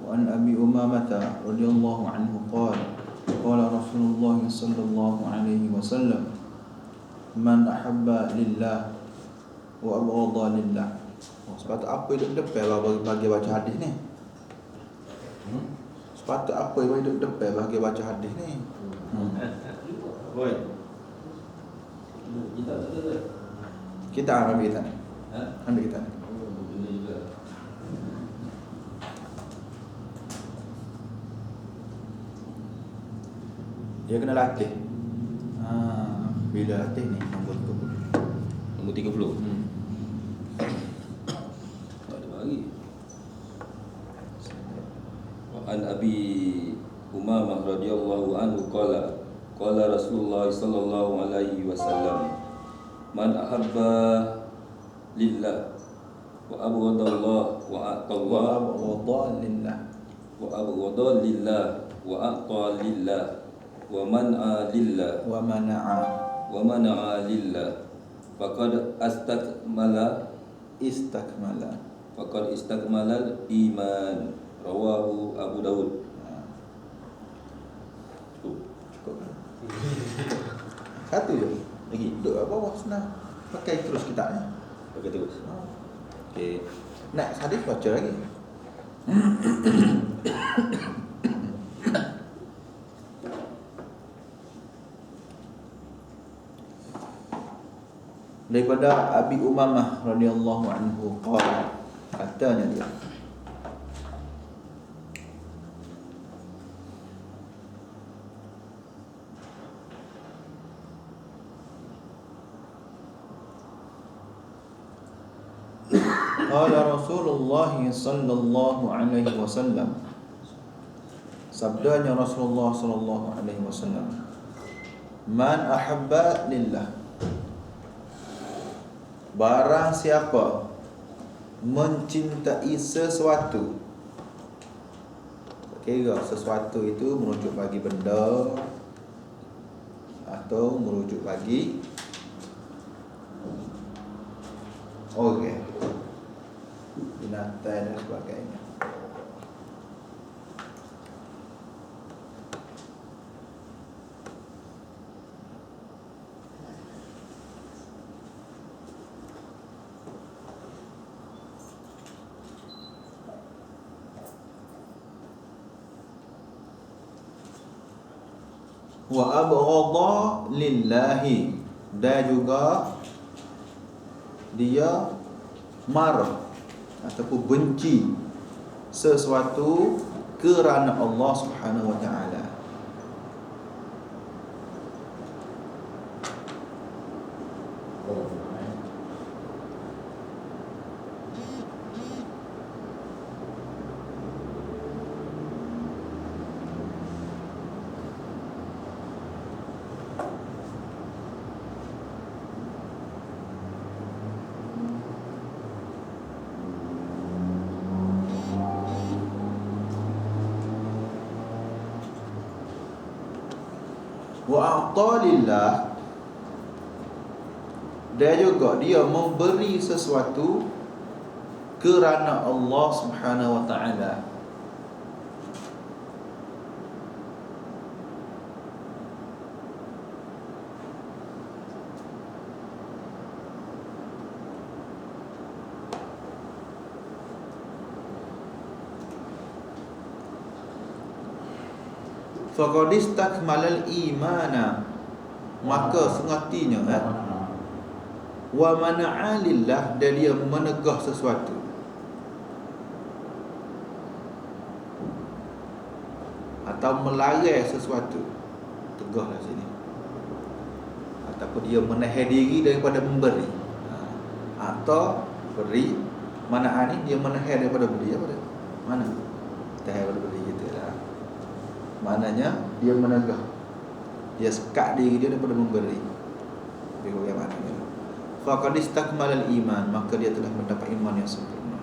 وعن أبي أمامة رضي الله عنه قال قال رسول الله صلى الله عليه وسلم من أحب لله وأبغض لله. Sepatut apa hidup depan bagi baca hadis ni? Sepatut apa hidup depan bagi baca hadis ni? Kita ambil kita ni. Ambil kita ni. Dia kena latih. Bila latih ni nombor 30. Nombor 30. Tak ada lagi. An Abi Umamah radhiyallahu anhu qala Rasulullah sallallahu alaihi wasallam man ahabba lillah wa abghada Allah wa a'tallah Wa lillah wa abghada lillah wa a'ta lillah wa man'a lillah wa mana'a lillah faqad istakmala iman rawahu Abu Daud. Cukup. Satu je lagi duduk bawah senang, pakai terus kitabnya. Pakai terus. Okey. Next hadis baca lagi. Daripada Abi Umamah radhiyallahu anhu qala, katanya dia, qala Rasulullah sallallahu alaihi wasallam, sabdanya Rasulullah sallallahu alaihi wasallam, man ahabba lillah, barang siapa mencintai sesuatu, kira sesuatu itu merujuk bagi benda atau merujuk bagi orang, binatang dan sebagainya. Wa abghadha lillahi, dan juga dia marah ataupun benci sesuatu kerana Allah Subhanahu wa taala. Wa a'talillah, dan juga dia memberi sesuatu kerana Allah Subhanahu wa taala. Faqad istakmalal imana, maka sengatinya wa mana'a lillah, dan dia menegah sesuatu. Atau melarang sesuatu, tegahlah sini. Ataupun dia menahan diri daripada memberi, atau beri. Mana'a ni dia menahan daripada beri, apa dia? Mana? Tahan daripada beri gitu lah. Maknanya dia menegah, dia sekat diri dia daripada memberi. Bagaimana maknanya? Faqad istakmalal iman, maka dia telah mendapat iman yang sempurna.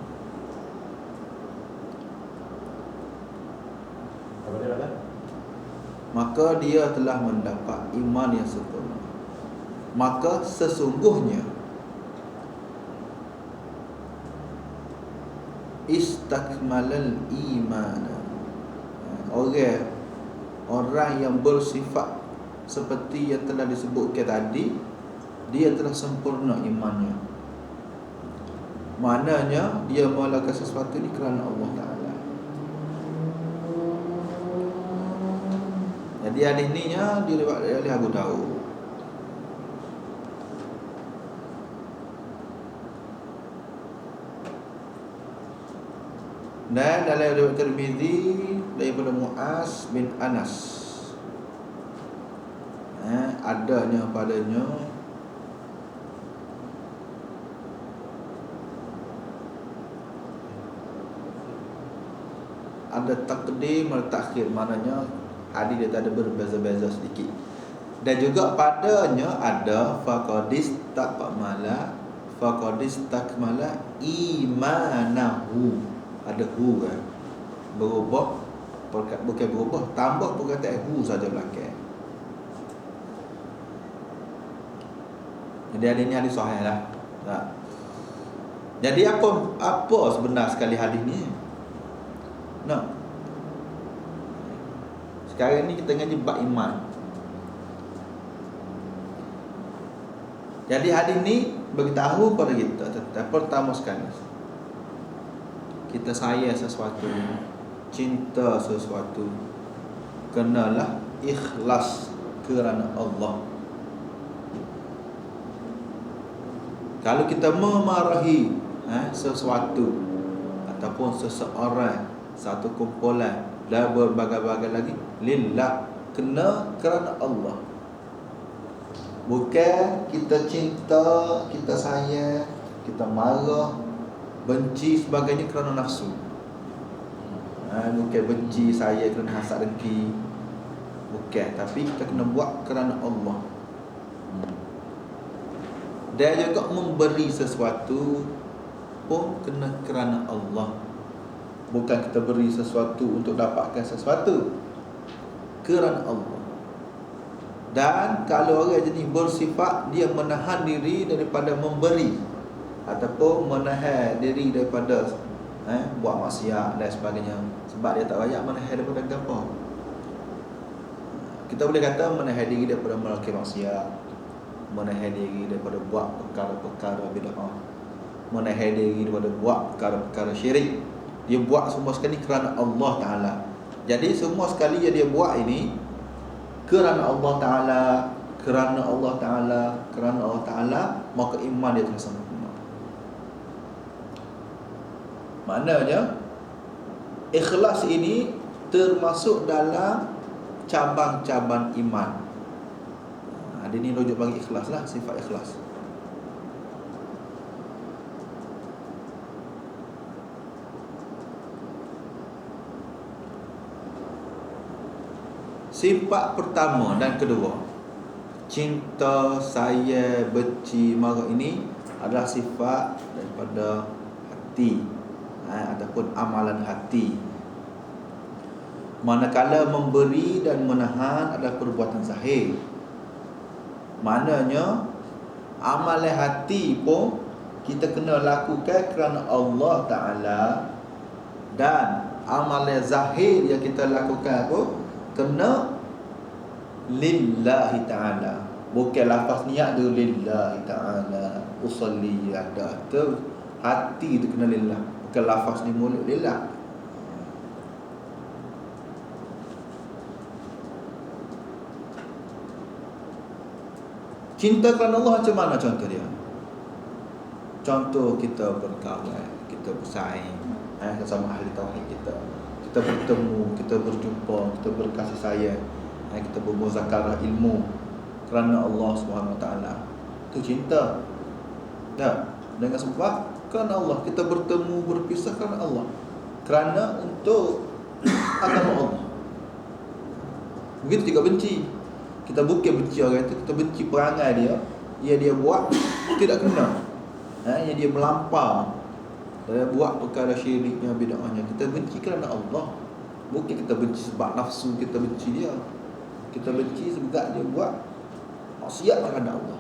Apa dia kata? Maka dia telah mendapat iman yang sempurna. Maka sesungguhnya istakmalal iman, orang yang bersifat seperti yang telah disebutkan tadi, dia telah sempurna imannya. Maknanya dia melakukan sesuatu ni kerana Allah Ta'ala. Jadi hadis ni diriwayatkan oleh Abu Daud. Dan dalam riwayat Tirmizi daripada Muaz bin Anas, adanya padanya ada takdim atau takhir, maknanya hadis dia ada berbeza-beza sedikit. Dan juga padanya ada faqadis takmala imanahu. Ada hu kan, berubah, bukan berubah, tambah perkataan hu saja belakang. Jadi hadis ni hadis sahih lah. Jadi apa sebenar sekali hadis ni? Sekarang ni kita ngaji bab iman. Jadi hadis ni beritahu kepada kita tentang pertama sekali, kita sayang sesuatu, cinta sesuatu, kenalah ikhlas kerana Allah. Kalau kita memarahi sesuatu ataupun seseorang, satu kumpulan dan berbagai-bagai lagi, lillah, kerana Allah. Bukan kita cinta, kita sayang, kita marah, benci sebagainya kerana nafsu. Bukan benci saya kerana hasad dengki, bukan. Tapi kita kena buat kerana Allah. Dan juga memberi sesuatu pun kena kerana Allah. Bukan kita beri sesuatu untuk dapatkan sesuatu, kerana Allah. Dan kalau orang jenis bersifat dia menahan diri daripada memberi ataupun menahan diri daripada buat maksiat dan sebagainya, sebab dia tak layak menahan daripada apa. Kita boleh kata menahan diri daripada melakukan maksiat, menahan diri daripada buat perkara-perkara bid'ah, menahan diri daripada buat perkara-perkara syirik. Dia buat semua sekali kerana Allah Ta'ala. Jadi semua sekali yang dia buat ini kerana Allah Ta'ala, kerana Allah Ta'ala, kerana Allah Ta'ala, maka iman dia telah sempurna. Maknanya ikhlas ini termasuk dalam cabang-cabang iman. Ada ni rujuk bagi ikhlas lah, sifat ikhlas. Sifat pertama dan kedua, cinta, sayang, benci, marah, ini adalah sifat daripada hati ataupun amalan hati. Manakala memberi dan menahan adalah perbuatan zahir. Maknanya amalan hati pun kita kena lakukan kerana Allah Ta'ala, dan amalan zahir yang kita lakukan pun kena lillahi ta'ala. Bukan lafaz niat tu lillahi ta'ala usalli, ada tu hati tu kena lillah, bukan lafaz di mulut lillah. Cinta kerana Allah macam mana contoh dia? Contoh kita berkawan, kita bersaing sama ahli tauhid kita bertemu, kita berjumpa, kita berkasih sayang, kita bermuzakarah ilmu kerana Allah Subhanahu Wa Taala. Itu cinta. Tak? Dengan sebab kerana Allah kita bertemu, berpisah kerana Allah, kerana untuk agama Allah. Begitu juga benci. Kita bukan benci orang itu, kita benci perangai dia, yang dia buat tidak kena, yang dia melampau, dia buat perkara syiriknya, bid'ahnya. Kita benci kerana Allah. Bukan kita benci sebab nafsu kita benci dia. Kita benci sebab dia buat maksiat terhadap Allah.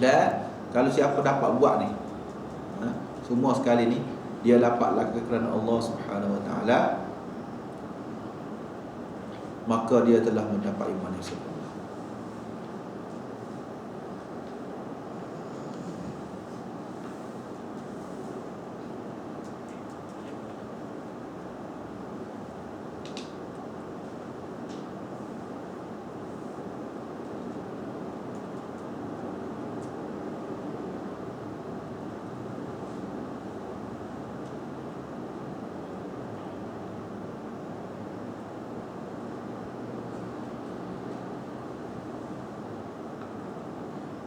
Dan kalau siapa dapat buat ni, semua sekali ni, dia dapat lakukan kerana Allah Subhanahu Wa Taala, maka dia telah mendapat iman yang sempurna.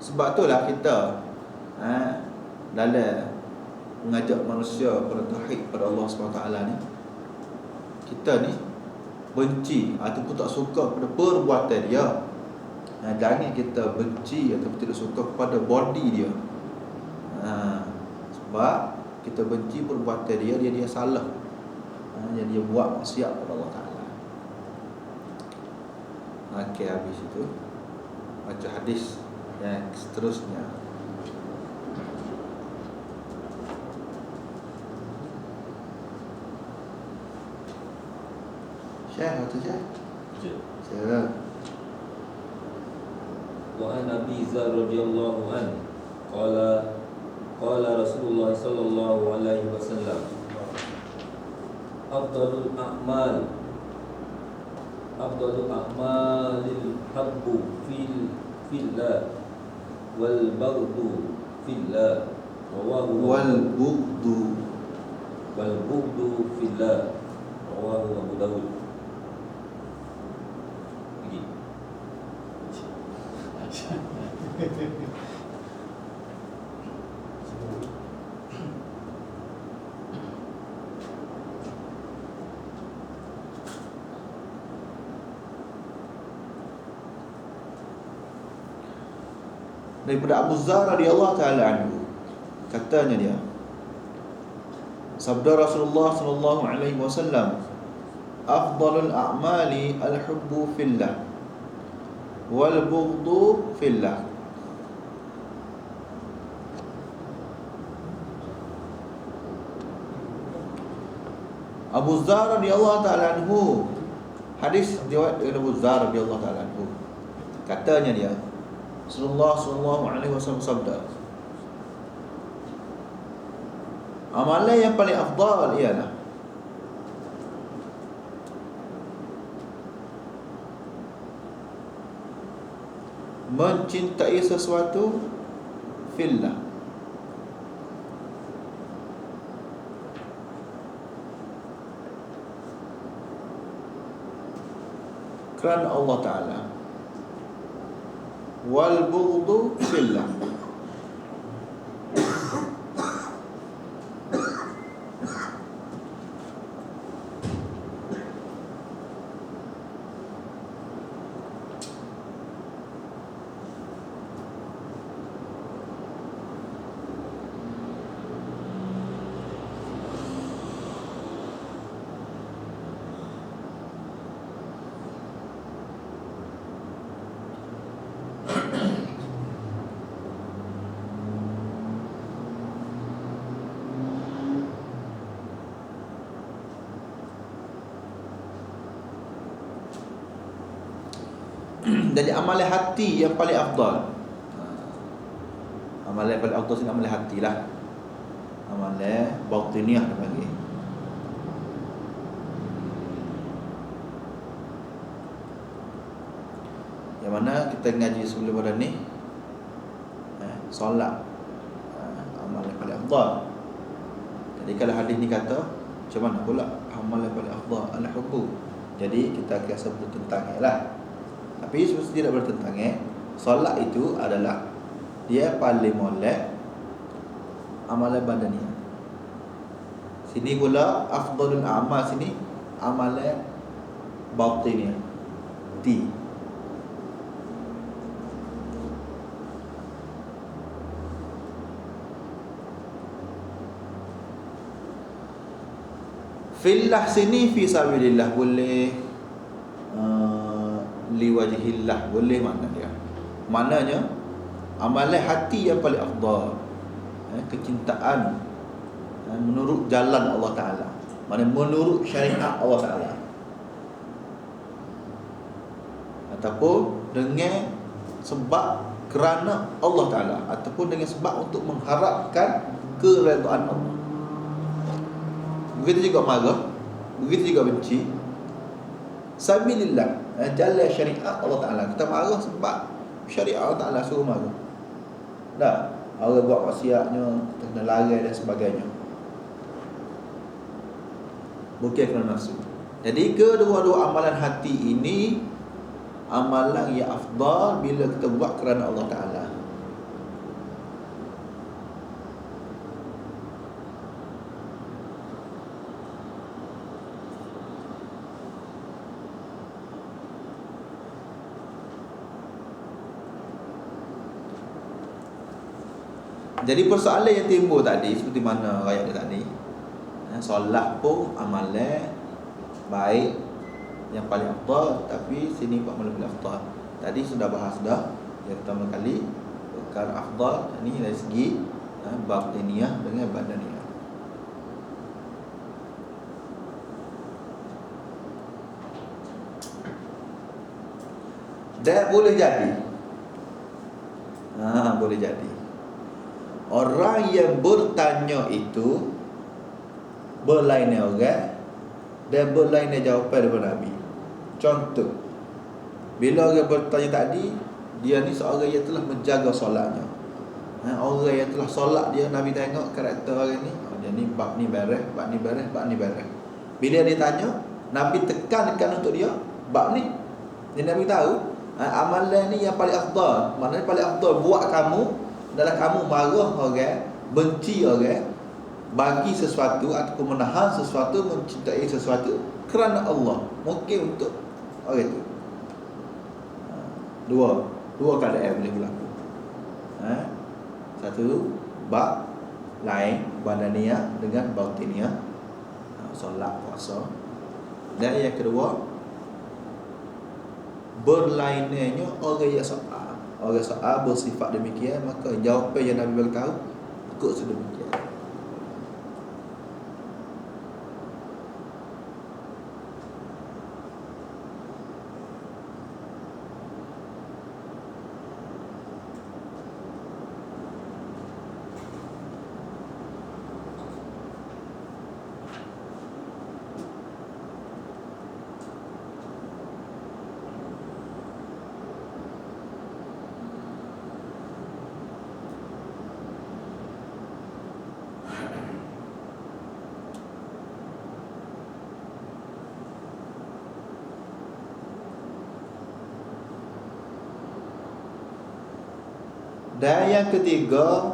Sebab itulah kita dalam mengajak manusia kepada tauhid pada Allah SWT ni, kita ni benci ataupun tak suka pada perbuatan dia. Jangan kita benci ataupun tidak suka kepada body dia. Sebab kita benci perbuatan dia, dia salah. Jadi dia buat maksiat pada Allah Ta'ala. Okey, habis itu baca hadis yang seterusnya. Syekh, atau Syekh? Syekh. Wa an Abi Dzar radhiyallahu an qala Rasulullah sallallahu alaihi wasallam, afdalul a'malil habbu fillah wal baghdu fillah, rawahu Wal bughdu fillah, rawahu Abu Dawud. Daripada Abu Dzar radhiyallahu taala anhu, katanya dia, sabda Rasulullah sallallahu alaihi wasallam, afdalul a'mali al-hubbu fillah wal bughdu fillah. Abu Dzar radhiyallahu taala anhu, hadis riwayat dari Abu Dzar radhiyallahu taala anhu, katanya dia, Rasulullah sallallahu alaihi wasallam sabda, amalan yang paling afdal ialah mencintai sesuatu fillah, kerana Allah Ta'ala, wal bughdu fillah, jadi amalan hati yang paling afdal. Amalan yang paling afdal sini amalan hati lah. Amalan batiniah dia panggil. Yang mana kita ngaji sebelum pada ni, solat, amalan yang paling afdal. Jadi kalau hadis ni kata, macam mana pula amalan yang paling afdal al-hubbu, jadi kita rasa bertentangan lah. Tapi semestinya tidak bertentangan. Solat itu adalah dia paling molek amalan badaniah. Sini pula afdalul a'mal, sini amalan batiniah, hati. Fillah sini fi sabilillah boleh, liwajhillah boleh makna dia. Maknanya Amalan hati yang paling afdal, kecintaan menurut jalan Allah Ta'ala, maknanya menurut syariat Allah Ta'ala, ataupun dengan sebab kerana Allah Ta'ala, ataupun dengan sebab untuk mengharapkan keredaan Allah. Begitu juga marah, begitu juga benci. Sabilillah, jalan syariat Allah Ta'ala. Kita marah sebab syariat Allah Ta'ala suruh marah. Dah, orang buat maksiatnya, kita kena lari dan sebagainya, bukan kerana nafsu. Jadi kedua-dua amalan hati ini amalan yang afdal bila kita buat kerana Allah Ta'ala. Jadi persoalan yang timbul tadi, seperti mana ayat dia tadi, solat pun amalan baik yang paling afdal, tapi sini amalan paling afdal. Tadi sudah bahas dah yang pertama kali perkara afdal ini dari segi batiniyah dengan badaniyah. Dan boleh jadi, boleh jadi orang yang bertanya itu berlainan orang dan berlainan jawapan daripada Nabi. Contoh, bila orang bertanya tadi, dia ni seorang yang telah menjaga solatnya, orang yang telah solat dia, Nabi tengok karakter orang ni, dia ni bab ni beres, bab ni beres, bab ni beres. Bila dia tanya, Nabi tekankan untuk dia bab ni. Jadi Nabi tahu amalan ni yang paling afdal. Maknanya paling afdal buat kamu dalam kamu marah orang, benci orang, bagi sesuatu ataupun menahan sesuatu, mencintai sesuatu kerana Allah. Mungkin untuk orang itu dua keadaan boleh berlaku. Satu bab lain, badaniyah dengan batiniyah, solat, puasa. Dan yang kedua, berlainannya orang yang soal. Orang soal bersifat demikian, maka jawapan yang Nabi beritahu ikut sedemikian. Dan yang ketiga,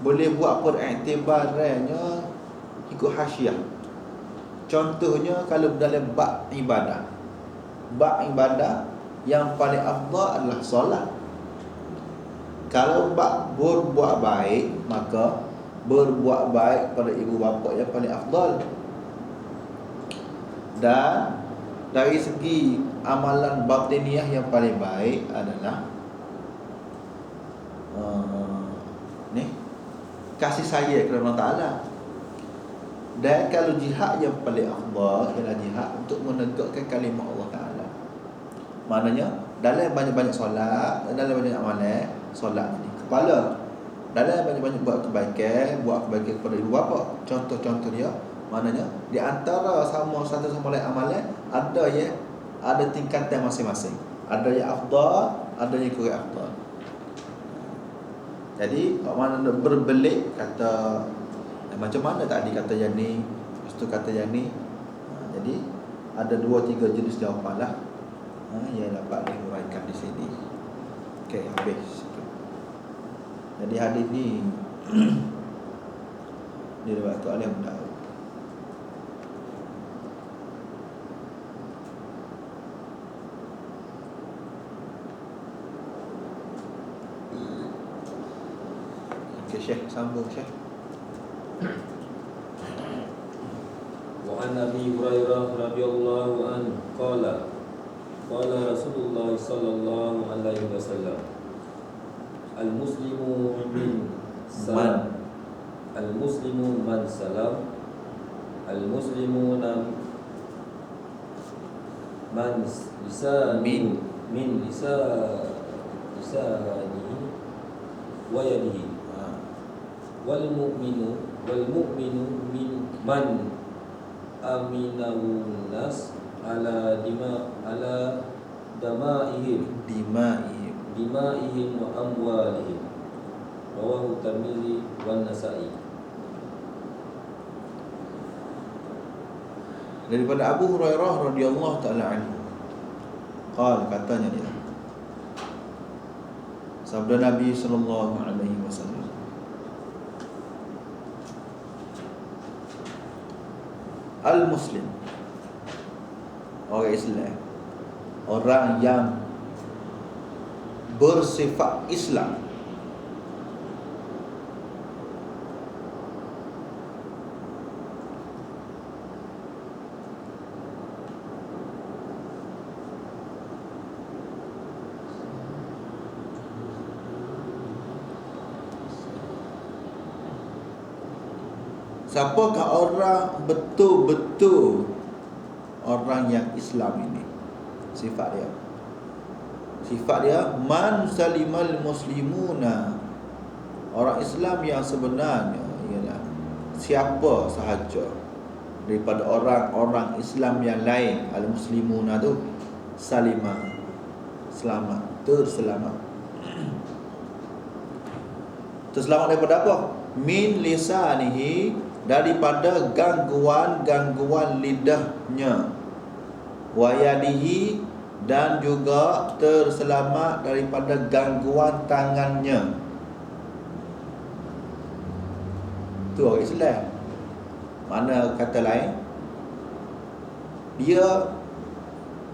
boleh buat periktibarannya ikut hasyiah. Contohnya kalau dalam bab ibadah, yang paling afdal adalah solat. Kalau bab berbuat baik, maka berbuat baik pada ibu bapa yang paling afdal. Dan dari segi amalan batiniyah yang paling baik adalah kasih sayang kepada Allah Ta'ala. Dan kalau jihad yang paling afdal ialah jihad untuk menegakkan kalimah Allah Ta'ala. Maknanya dalam banyak-banyak solat, dalam banyak amalan solat ni kepala, dalam banyak-banyak buat kebaikan kepada ibu bapa. Contoh-contoh dia, maknanya di antara satu sama lain amalan ada tingkatan masing-masing. Ada yang afdal, ada yang kurang afdal. Jadi kalau mana nak berbelit kata macam mana tadi kata yang ni, lepas tu kata yang ni. Jadi ada 2-3 jenis jawapan lah yang dapat diuraikan di sini. Okey, habis. Jadi hadis ni diriwayatkan oleh Abu Daud. Syekh sambung Syekh. Wa an Abi Hurairah radhiyallahu anhu qala Rasulullah sallallahu alaihi wasallam Al-muslimu min Man. Al-muslimu man salam. Al-muslimuna man lisanihi min lisanihi wa yadihi. Wal mu'minu min man aminahu nas ala damaihim wa amwalihim. Rawahu Tirmidzi wan Nasa'i. Daripada Abu Hurairah radhiyallahu taala anhu, katanya dia, sabda Nabi sallallahu alaihi wasallam, al-muslim, orang Islam, orang yang bersifat Islam, siapakah orang betul-betul orang yang Islam ini? Sifat dia man salimal muslimuna, orang Islam yang sebenarnya ialah siapa sahaja daripada orang-orang Islam yang lain. Al-muslimuna tu salimah, selamat, terselamat. Terselamat daripada apa? Min lisanihi, daripada gangguan lidahnya, wa yadihi, dan juga terselamat daripada gangguan tangannya. Itu orang Islam. Mana kata lain, dia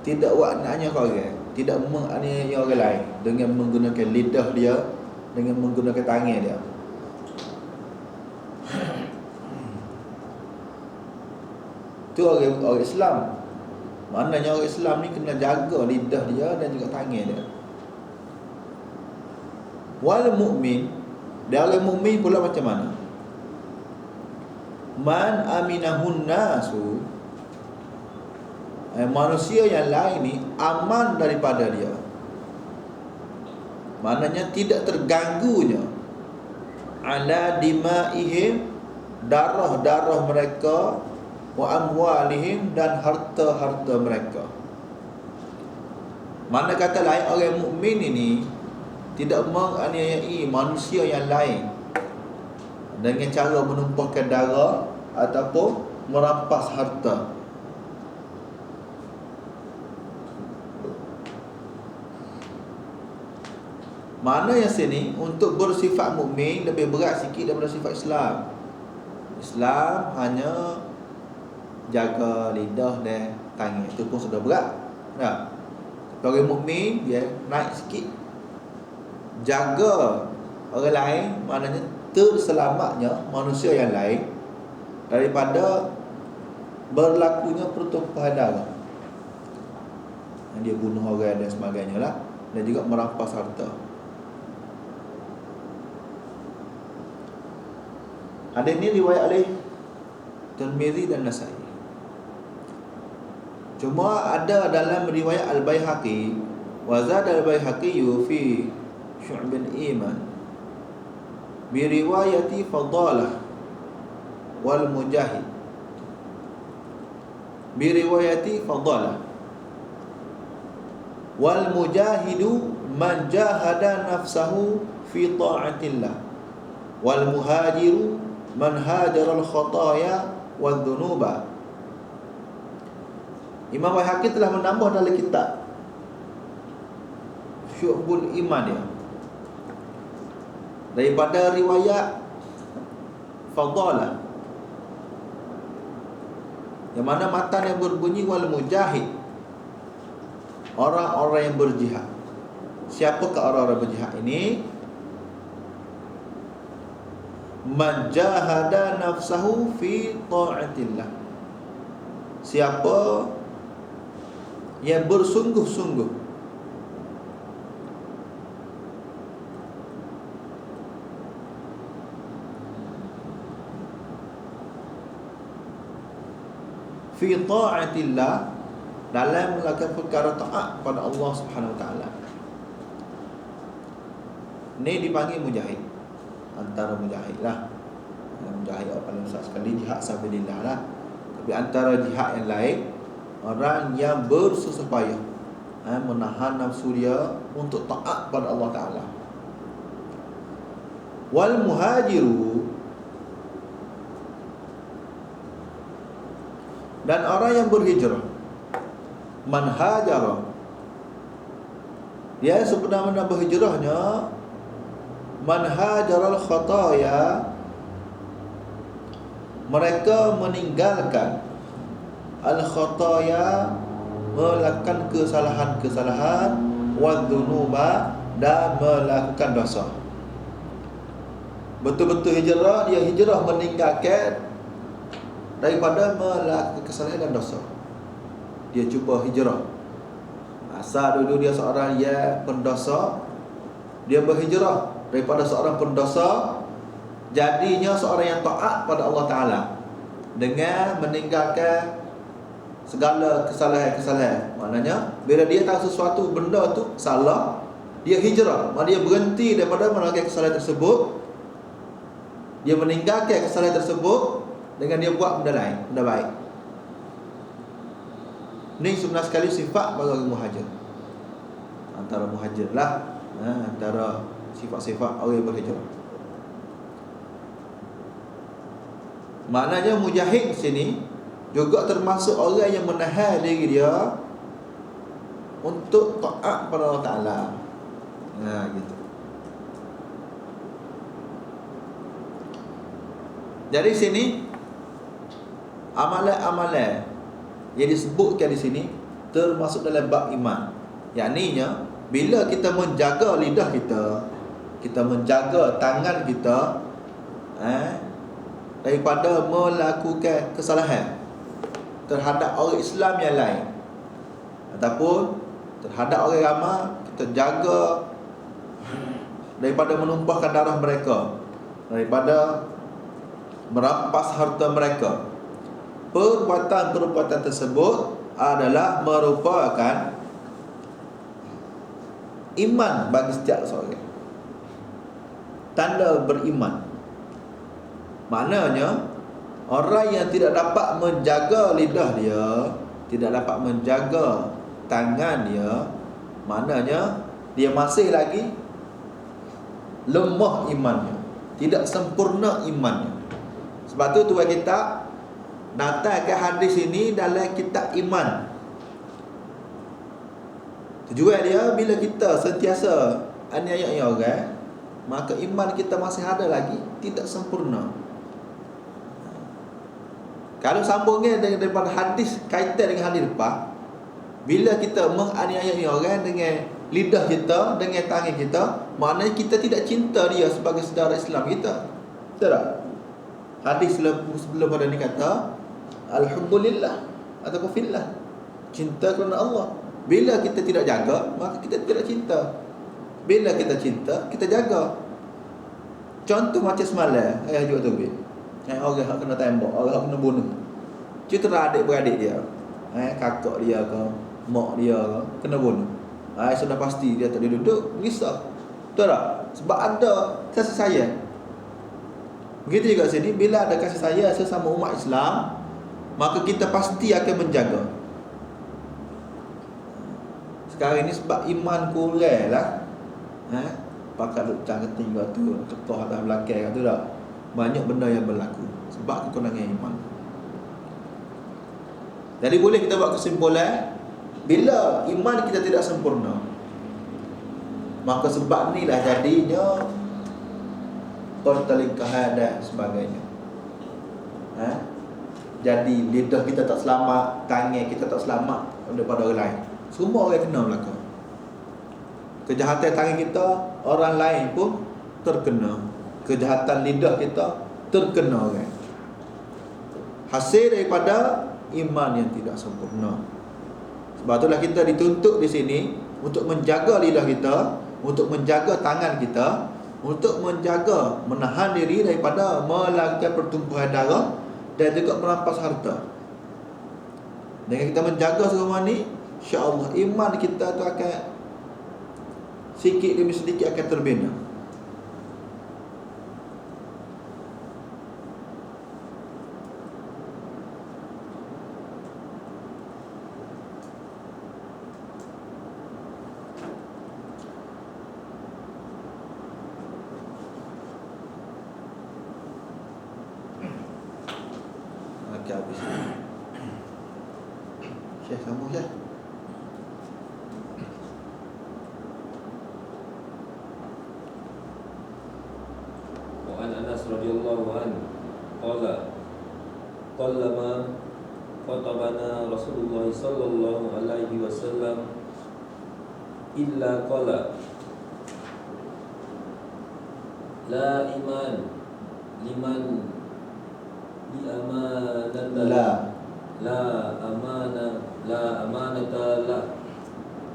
tidak menganiaya orang, tidak menganiaya orang lain dengan menggunakan lidah dia, dengan menggunakan tangan dia. Itu orang Islam. Maknanya orang Islam ni kena jaga lidah dia dan juga tangan dia. Wal mu'min, dan orang mukmin pula macam mana? Man aminahun nasu, manusia yang lain ni aman daripada dia. Maknanya tidak terganggunya ala dimaihim, darah-darah mereka, wa amwalihim, dan harta-harta mereka. Mana kata lain, orang mukmin ini tidak menganiayai manusia yang lain dengan cara menumpahkan darah ataupun merampas harta. Mana yang sini untuk bersifat mukmin lebih berat sikit daripada sifat Islam. Islam hanya jaga lidah dan tangan, itu pun sudah berat. Nah, orang mukmin dia naik sikit, jaga orang lain, maknanya terselamatnya manusia yang lain daripada berlakunya pertumpahan darah, dia bunuh orang dan sebagainya lah, dan juga merampas harta. Hadis ini riwayat oleh Tirmidzi dan Nasa'i. Cuma ada dalam riwayat Al-Baihaqi, wa zada Al-Baihaqi fi Syu'bil Iman bi riwayati Fadalah wal Mujahid, bi riwayati Fadalah wal mujahidu man jahada nafsahu fi ta'atillah, wal muhajiru man hajara al-khataya wal dhunuba. Imam Baihaqi telah menambah dalam kitab Syu'bul Iman dia, daripada riwayat Fadalah, yang mana matan yang berbunyi wal mujahid, orang-orang yang berjihad. Siapakah orang-orang berjihad ini? Man jahada nafsahu fi ta'atillah, siapa yang bersungguh-sungguh fi ta'atillah, dalam melakukan perkara taat pada Allah Subhanahu wa taala. Ni dipanggil mujahid. Antara mujahid lah. Mujahid yang paling besar sekali jihad sabilillah lah. Tapi antara jihad yang lain, orang yang bersusah payah menahan nafsu dia untuk taat pada Allah Ta'ala. Wal muhajiru, dan orang yang berhijrah, man hajara, dia sebenarnya berhijrahnya man hajaral khataya, mereka meninggalkan al-khataya, melakukan kesalahan-kesalahan, wadzunuba, dan melakukan dosa. Betul-betul hijrah, dia hijrah meninggalkan daripada melakukan kesalahan dan dosa. Dia cuba hijrah. Asal dulu dia seorang yang pendosa, dia berhijrah daripada seorang pendosa, jadinya seorang yang taat pada Allah Ta'ala dengan meninggalkan segala kesalahan-kesalahan. Maknanya bila dia tahu sesuatu benda tu salah, dia hijrah, dia berhenti daripada melakukan kesalahan tersebut, dia meninggalkan kesalahan tersebut dengan dia buat benda lain, benda baik. Ini sebenarnya sekali sifat bagi orang muhajir. Antara muhajir lah, antara sifat-sifat orang yang berhijrah. Maknanya mujahid sini juga termasuk orang yang menahan diri dia untuk taat pada Allah Ta'ala. Gitu. Jadi sini amalan-amalan yang disebutkan di sini termasuk dalam bab iman. Yakninya bila kita menjaga lidah kita, kita menjaga tangan kita daripada melakukan kesalahan terhadap orang Islam yang lain ataupun terhadap orang ramai, kita jaga daripada menumpahkan darah mereka, daripada merampas harta mereka. Perbuatan-perbuatan tersebut adalah merupakan iman bagi setiap seorang, tanda beriman. Maknanya orang yang tidak dapat menjaga lidah dia, tidak dapat menjaga tangan dia, maknanya dia masih lagi lemah imannya, tidak sempurna imannya. Sebab tu tuan kita datangkan hadis ini dalam kitab iman. Tujuan dia bila kita sentiasa aniaya orang, maka iman kita masih ada lagi, tidak sempurna. Kalau sambungnya daripada hadis, kaitan dengan hadis lepas, bila kita menganiaya orang dengan lidah kita, dengan tangan kita, maknanya kita tidak cinta dia sebagai saudara Islam kita. Betul tak? Hadis sebelum pada ni kata alhamdulillah ataupun fillah, cinta kerana Allah. Bila kita tidak jaga, maka kita tidak cinta. Bila kita cinta, kita jaga. Contoh macam semalam ayah jual tubik, orang yang kena tembak, orang yang kena bunuh, cerita adik-beradik dia, kakak dia ke, mak dia ke, kena bunuh. Sudah pasti dia tak duduk, risau. Betul tak? Sebab ada kasih sayang. Begitu juga sini, bila ada kasih sayang sesama umat Islam, maka kita pasti akan menjaga. Sekarang ini sebab iman kurang lah, pakat duk cang ketinggal tu, ketua atas belakang tu tak, banyak benda yang berlaku sebab kekurangan iman. Jadi boleh kita buat kesimpulan, bila iman kita tidak sempurna, maka sebab inilah jadinya pertelingkahan dan sebagainya. Jadi lidah kita tak selamat, tangan kita tak selamat daripada orang lain. Semua orang kena belaka. Kejahatan tangan kita, orang lain pun terkena. Kejahatan lidah kita terkena orang. Hasil daripada iman yang tidak sempurna. Sebab itulah kita dituntut di sini untuk menjaga lidah kita, untuk menjaga tangan kita, untuk menjaga, menahan diri daripada melakukan pertumpahan darah dan juga merampas harta. Dengan kita menjaga semua ni, insya-Allah iman kita tu akan sikit demi sedikit akan terbina. Okey, habis. Syekh sambung Syekh. Wa an Anas radhiyallahu anhu qala qallama khatabana Rasulullah sallallahu alaihi wasallam illa qala la iman liman li amanata la amanata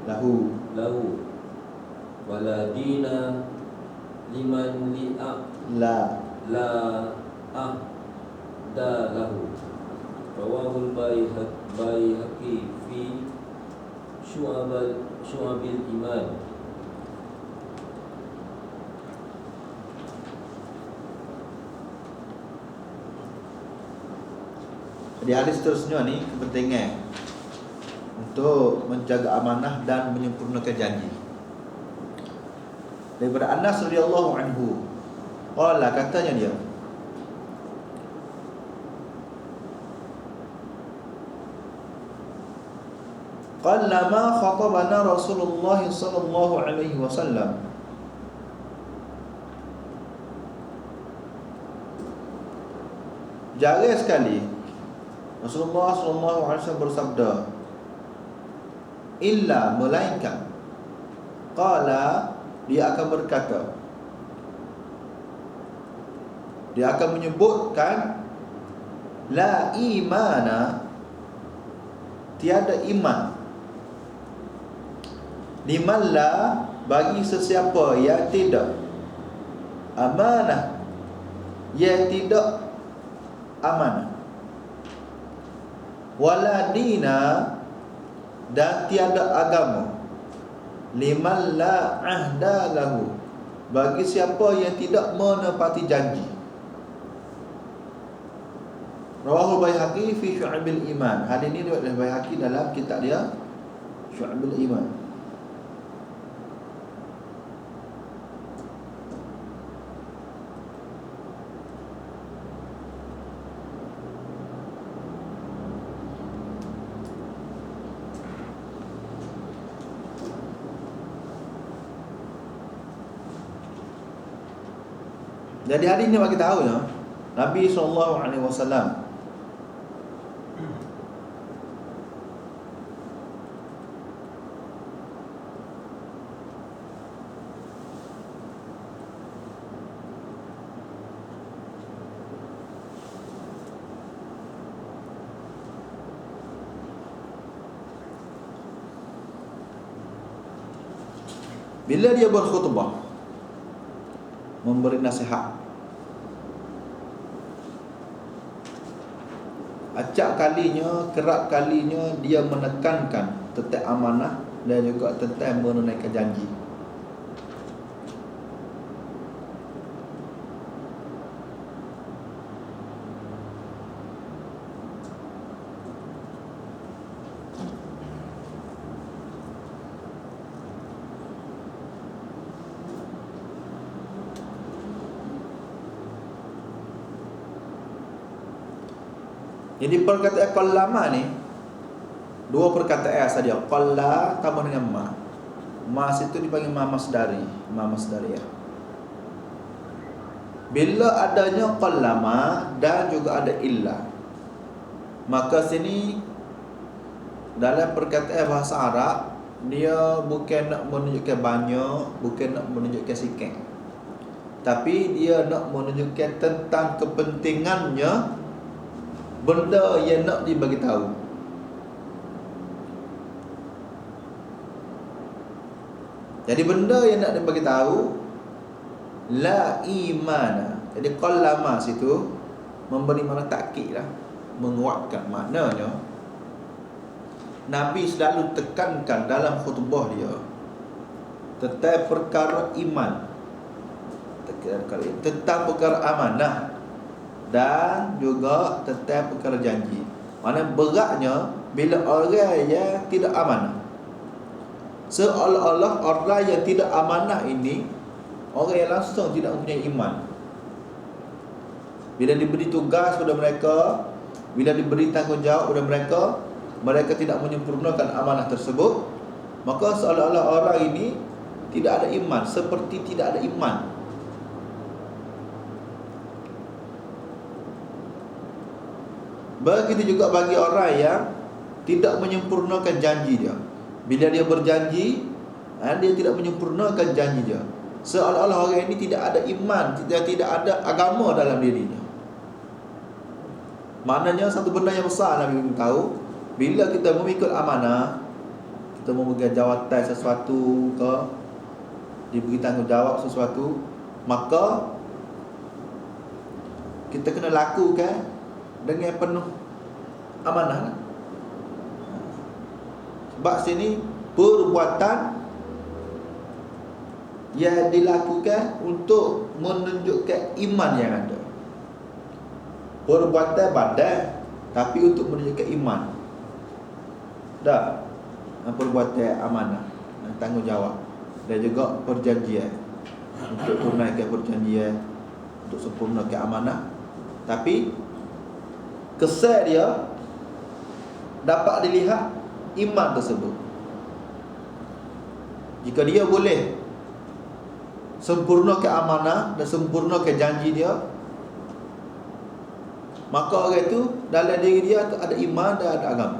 Lahu wala dina liman la ahda lahu. Rawahul Baihaqi fi Syu'abil Iman. Di hadis seterusnya ni kepentingan untuk menjaga amanah dan menyempurnakan janji. Daripada Anas radhiyallahu anhu, qala, katanya dia, qallama khatabana Rasulullah sallallahu alaihi wasallam, jarang sekali Rasulullah sallallahu alaihi wasallam bersabda, illa, melainkan, qala, dia akan berkata, dia akan menyebutkan, la imana, tiada iman, liman la, bagi sesiapa yang tidak amanah, yang tidak amanah, wala dina, dan tiada agama, liman la ahda lahu, bagi siapa yang tidak menepati janji. Rawahul Baihaqi fi Syu'abil Iman. Hadis ini riwayat oleh Baihaqi dalam kitab dia Syu'abil Iman. Jadi hadis ni bagi tahu ya, Nabi SAW bila dia berkhutbah, memberi nasihat, acap kalinya, kerap kalinya dia menekankan tentang amanah dan juga tentang menunaikan janji. Jadi perkataan qallama ni dua perkataan saja. Qalla tambah dengan ma. Ma situ dipanggil ma masdari, ma masdariyah. Bila adanya qallama dan juga ada illa, maka sini dalam perkataan bahasa Arab, dia bukan nak menunjukkan banyak, bukan nak menunjukkan sikit, tapi dia nak menunjukkan tentang kepentingannya benda yang nak dibagi tahu. Jadi benda yang nak dibagi tahu, la imana. Jadi qallama situ memberi makna takkid lah, menguatkan. Maknanya Nabi selalu tekankan dalam khutbah dia tentang perkara iman, tentang perkara amanah, dan juga tentang perkara janji. Mana beratnya bila orang yang tidak amanah. Seolah-olah orang yang tidak amanah ini orang yang langsung tidak mempunyai iman. Bila diberi tugas kepada mereka, bila diberi tanggungjawab kepada mereka, mereka tidak menyempurnakan amanah tersebut, maka seolah-olah orang ini tidak ada iman, seperti tidak ada iman. Begitu juga bagi orang yang tidak menyempurnakan janji dia. Bila dia berjanji, dia tidak menyempurnakan janji dia. Seolah-olah orang ini tidak ada iman, tidak ada agama dalam dirinya. Maknanya satu benda yang besar Nabi tahu, bila kita memikul amanah, kita memegang jawatan sesuatu ke, diberi tanggungjawab sesuatu, maka kita kena lakukan dengan penuh amanah. Sebab sini perbuatan yang dilakukan untuk menunjukkan iman yang ada. Perbuatan badan tapi untuk menunjukkan iman. Dah. Perbuatan amanah, tanggungjawab, dan juga perjanjian, untuk tunaikan perjanjian, untuk sempurnakan amanah. Tapi kesan dia dapat dilihat iman tersebut. Jika dia boleh sempurnakan amanah dan sempurnakan janji dia, maka orang itu dalam diri dia ada iman dan ada agama.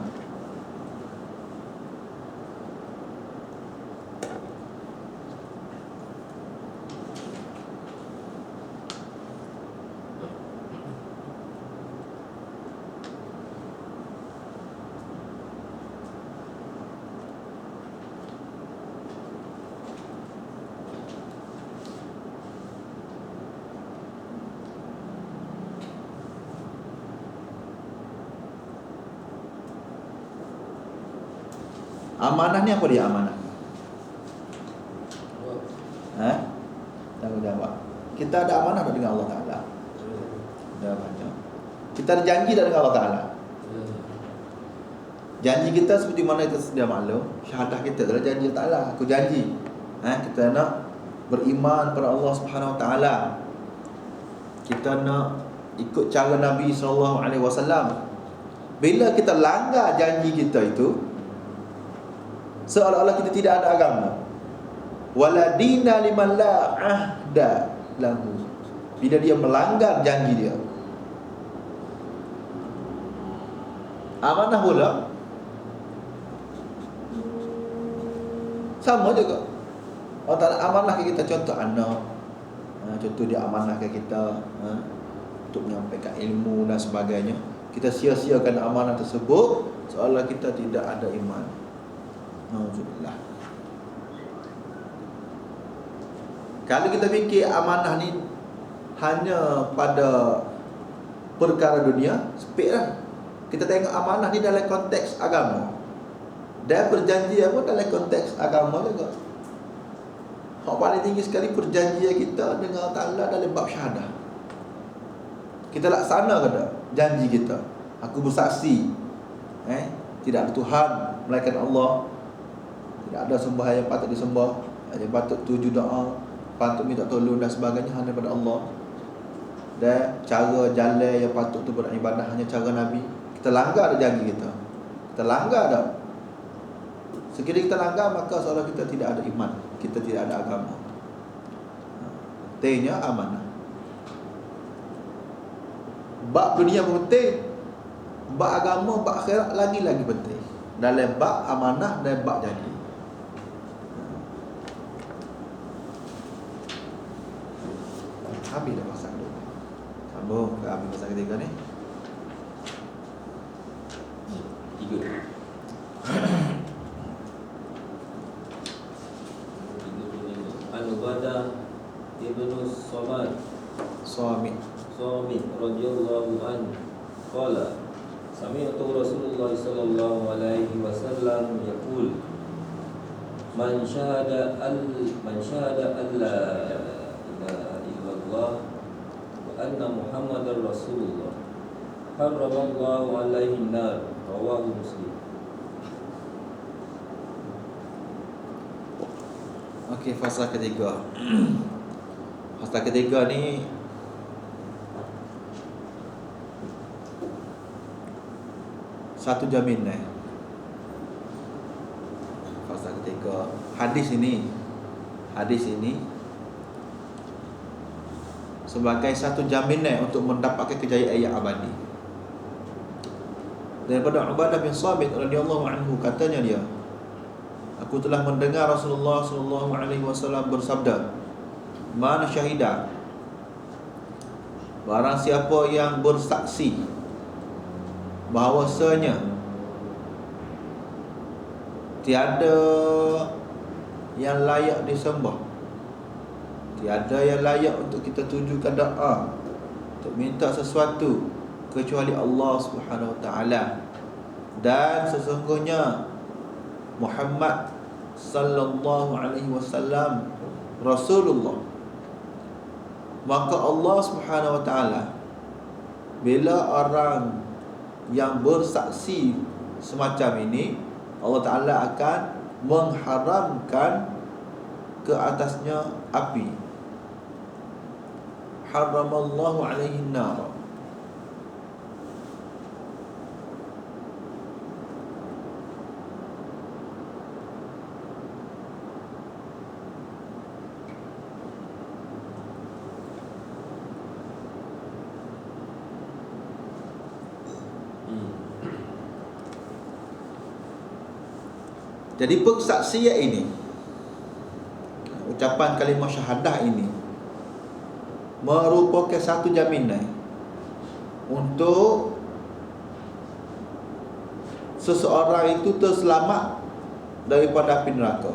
Amanah ni apa dia amanah? Tanggungjawab. Kita ada amanah dengan Allah Ta'ala. Dah banyak. Kita ada janji dengan Allah Ta'ala. Janji kita seperti mana kita sedia maklum, syahadah kita adalah janji Allah Ta'ala. Aku janji kita nak beriman pada Allah Subhanahu Wa Ta'ala. Kita nak ikut cara Nabi SAW. Bila kita langgar janji kita itu, seolah-olah kita tidak ada agama. Wala dina liman la ahda lahu. Bila dia melanggar janji dia, amanah pula sama juga. Allah Ta'ala amanahkan kita, contoh anak, contoh dia amanahkan kita untuk menyampaikan ilmu dan sebagainya. Kita sia-siakan amanah tersebut seolah kita tidak ada iman. Alhamdulillah. Kalau kita fikir amanah ni hanya pada perkara dunia, sepik lah. Kita tengok amanah ni dalam konteks agama, dan perjanjian pun dalam konteks agama juga. Hak paling tinggi sekali perjanjian kita dengan Allah Ta'ala dalam bab syahadah. Kita laksana ke tak janji kita? Aku bersaksi tidak ada Tuhan melainkan Allah, tidak ada sembahan yang patut disembah, yang patut tuju doa, patut minta tolong dan sebagainya hanya pada Allah. Dan cara jalan yang patut tu beribadah hanya cara Nabi. Kita langgar dah janji kita. Kita langgar dah. Sekiranya kita langgar, maka seolah kita tidak ada iman, kita tidak ada agama. Pentingnya amanah. Bab dunia pun penting, bab agama, bab akhirat lagi-lagi penting. Dalam bab amanah dan bab janji. Habis dah pasal dulu. Sambung ke habis pasal ketiga ni. 3. Al-Ghadah Ibnu Samit Samit radhiyallahu anhu qala Sami'tu Rasulullah sallallahu alaihi wasallam yaqul man syahada an la ilaha illallah wa anna Muhammadar Rasulullah harramallahu alaihi nar, rawahu Muslim. Okey, fasa ketiga. Fasa ketiga ni satu jaminan. Fasa ketiga. Hadis ini sebagai satu jaminan untuk mendapatkan kejayaan yang abadi. Daripada Ubadah bin Samit radhiyallahu anhu, katanya dia, aku telah mendengar Rasulullah sallallahu alaihi wasallam bersabda, "Man syahida, barang siapa yang bersaksi bahawasanya tiada yang layak disembah, tiada yang layak untuk kita tujukan doa, untuk minta sesuatu kecuali Allah Subhanahu wa taala, dan sesungguhnya Muhammad sallallahu alaihi wasallam Rasulullah, maka Allah Subhanahu wa taala, bila orang yang bersaksi semacam ini, Allah Ta'ala akan mengharamkan ke atasnya api. Haramallahu alaihi nar. Jadi persaksian ini, ucapan kalimah syahadah ini merupakan satu jaminan untuk seseorang itu terselamat daripada api neraka.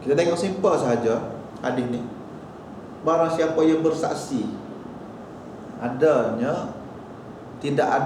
Kita tengok simple sahaja hadis ni. Barang siapa yang bersaksi adanya tidak ada